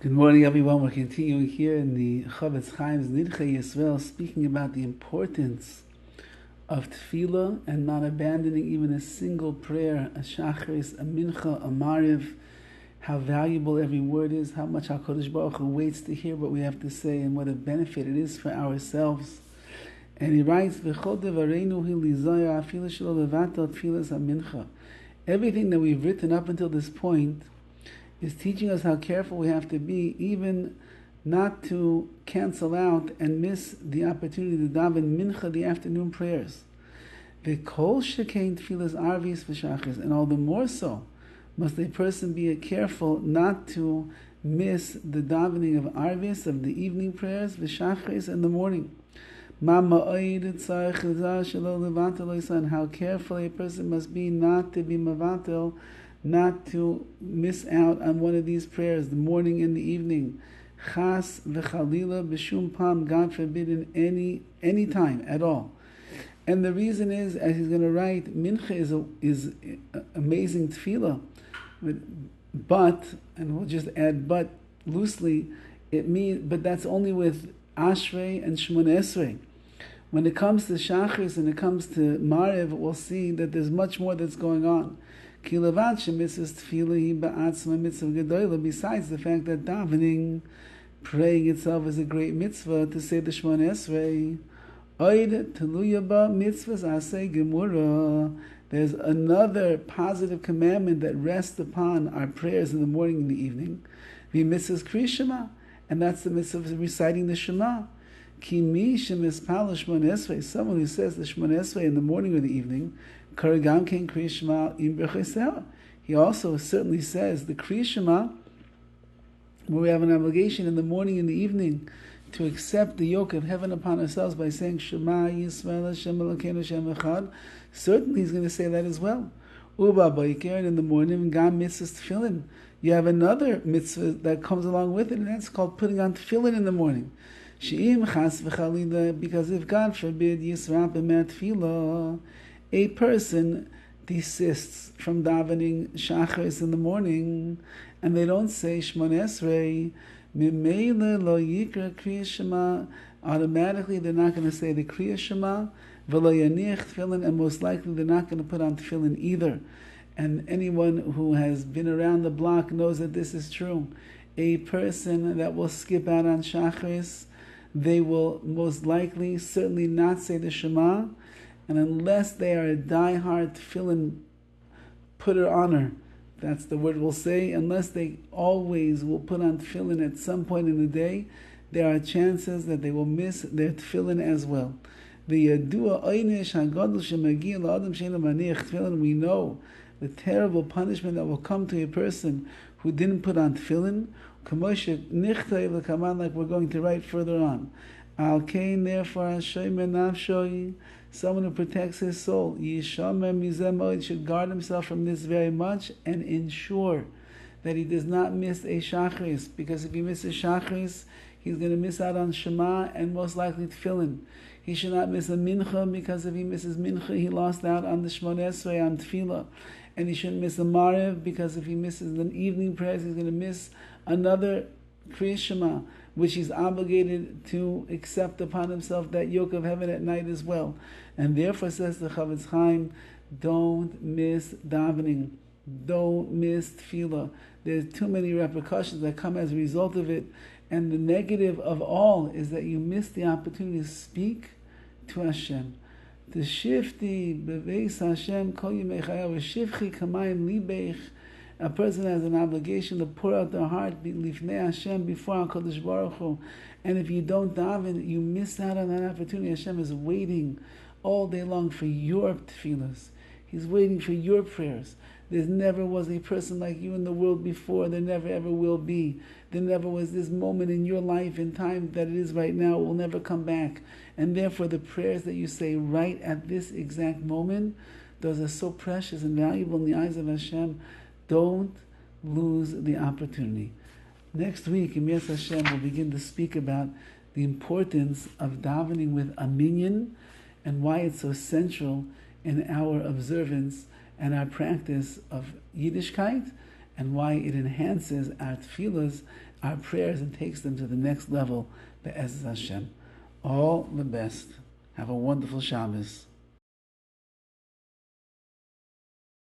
Good morning, everyone. We're continuing here in the Horowitz NIDCHEI YISRAEL, speaking about the importance of tefillah and not abandoning even a single prayer, a shacharis, a mincha, a maariv, how valuable every word is, how much HaKadosh Baruch Hu waits to hear what we have to say, and what a benefit it is for ourselves. And he writes, V'chol devareinu hi lizoya afilu shelo levatel tfilas ha-mincha. Everything that we've written up until this point is teaching us how careful we have to be, even not to cancel out and miss the opportunity to daven mincha, the afternoon prayers. V'kol shekein tfilas arvis v'shachris, and all the more so must a person be careful not to miss the davening of arvis, of the evening prayers, v'shachris, in the morning. And how careful a person must be not to be mavatel, not to miss out on one of these prayers, the morning and the evening. Chas v'chalila b'shum pam, God forbid, in any time at all. And the reason is, as he's going to write, mincha is amazing tefillah, but, and we'll just add but loosely, but that's only with Ashrei and Shmona Esrei. When it comes to Shacharis and it comes to Maariv, we'll see that there's much more that's going on. Besides the fact that davening, praying itself, is a great mitzvah, to say the Shmona Esrei. There's another positive commandment that rests upon our prayers in the morning and the evening. And that's the mitzvah of reciting the Shema. Someone who says the Shmona Esrei in the morning or the evening, he also certainly says the Kriya Shema, where we have an obligation in the morning and the evening to accept the yoke of heaven upon ourselves by saying Shema YISRAEL Hashem Elokeinu Hashem Echad. Certainly he's going to say that as well. And in the morning, Gam mitzvahs tefillin. You have another mitzvah that comes along with it, and that's called putting on tefillin in the morning. Because if God forbid Yisra b'met tefillah, a person desists from davening shacharis in the morning, and they don't say Shmona Esrei, Mimele lo yikra Kriya Shema, automatically they're not going to say the Kriya Shema, v'lo yaniach tefillin, and most likely they're not going to put on tefillin either. And anyone who has been around the block knows that this is true. A person that will skip out on shacharis, they will most likely certainly not say the Shema, and unless they are a die-hard tefillin putter-oner, that's the word we'll say, unless they always will put on tefillin at some point in the day, there are chances that they will miss their tefillin as well. We know the terrible punishment that will come to a person who didn't put on tefillin, like we're going to write further on. Therefore, someone who protects his soul should guard himself from this very much and ensure that he does not miss a shacharis, because if he misses shacharis, he's going to miss out on Shema and most likely tefillin. He should not miss a mincha, because if he misses mincha, he lost out on the Shmona Esrei, on tefillah. And he shouldn't miss a maariv, because if he misses the evening prayers, he's going to miss another Kriya Shema, which he's obligated to accept upon himself, that yoke of heaven at night as well. And therefore, says the Horowitz, don't miss davening, don't miss tefillah. There's too many repercussions that come as a result of it, and the negative of all is that you miss the opportunity to speak to Hashem. The shifti beveis Hashem kol yemei chayav shivchi kamayim libeich. A person has an obligation to pour out their heart lifnei Hashem, before HaKadosh Baruch Hu. And if you don't daven, you miss out on that opportunity. Hashem is waiting all day long for your tefillahs. He's waiting for your prayers. There never was a person like you in the world before. There never ever will be. There never was this moment in your life and time that it is right now. It will never come back. And therefore the prayers that you say right at this exact moment, those are so precious and valuable in the eyes of Hashem. Don't lose the opportunity. Next week, in Yis Hashem, we'll begin to speak about the importance of davening with a minyan and why it's so central in our observance and our practice of Yiddishkeit, and why it enhances our tefillahs, our prayers, and takes them to the next level, be'ezus Hashem. All the best. Have a wonderful Shabbos.